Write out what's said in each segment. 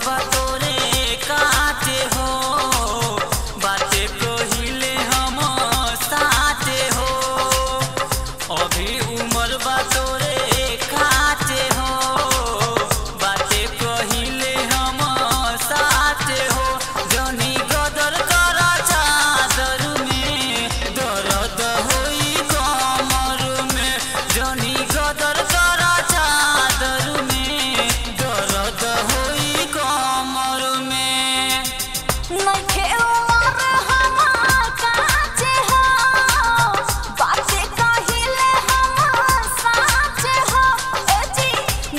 बा तोरे काटे हो, बाटे कहिले हम साटे हो। अभी उमर बा तोरे काटे हो, बाटे कहिले हम साटे हो। जनी गदर कर चादर में, दर्द होई कमर में। जनी गदर कर चादर में, दर्द होई कमर में। नइखे उमर हमार काचे हो, बाटे कहिले हम साचे हो। ए जी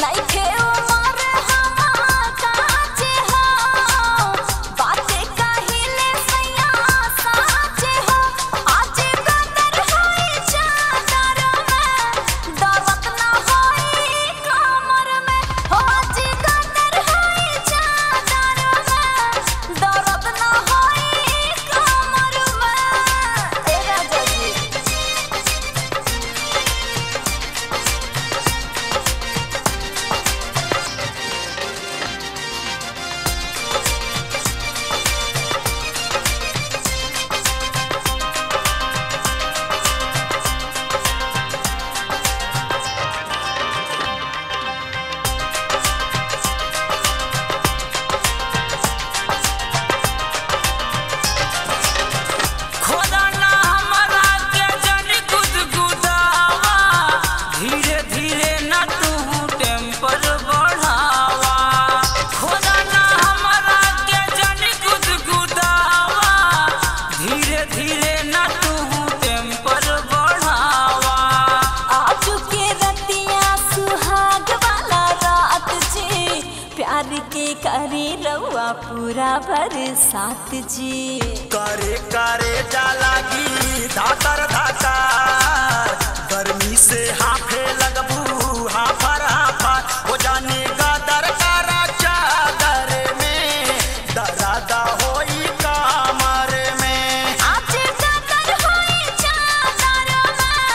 नइखे उमर हमार काचे हो, बाटे कहिले सैया साचे हो। आज गदर होई चादर में, दर्द ना होई कमर में। हो आज गदर होई चादर में, दर्द ना होई कमर में। ए राजा जी खोदा ना हमरा के जनी गुदगुदावा, धीरे धीरे ना तू टेम्पर बढ़ावा। खोदा ना हमरा के जनी गुदगुदावा, धीरे धीरे ना तू टेम्पर बढ़ावा। आज के रतिया सुहाग वाला रात जी, प्यार के करी रउआ पूरा बरसात जी। करे करे जा लागी धातर धातर, गर्मी से हाफे लगबू हाफर हाफर। हो जाने गदर करा चादर में, दर्द होई कमर में। आज गदर होई चादर में,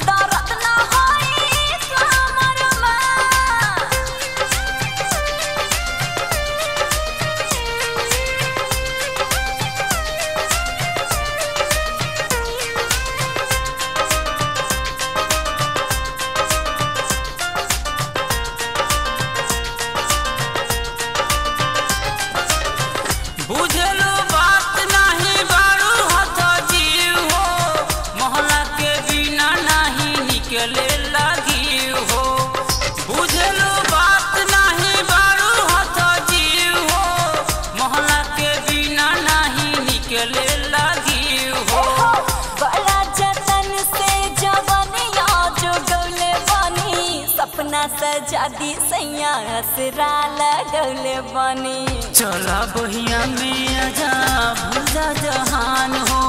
दर्द ना होई कमर में। बुझलो बात नहीं बारू हथ जीव हो, मोहल्ला के बिना नहीं निकले लगी हो। बुझलो बात नहीं बारू हथ जीव हो, मोहल्ला के बिना नहीं निकले लगी हो। बड़ा जतन से जवनिया जो गौले बनी, सपना सजा दी सैया असरा लगौले बनी। चला बहिया में आजा भूल जा जहान हो,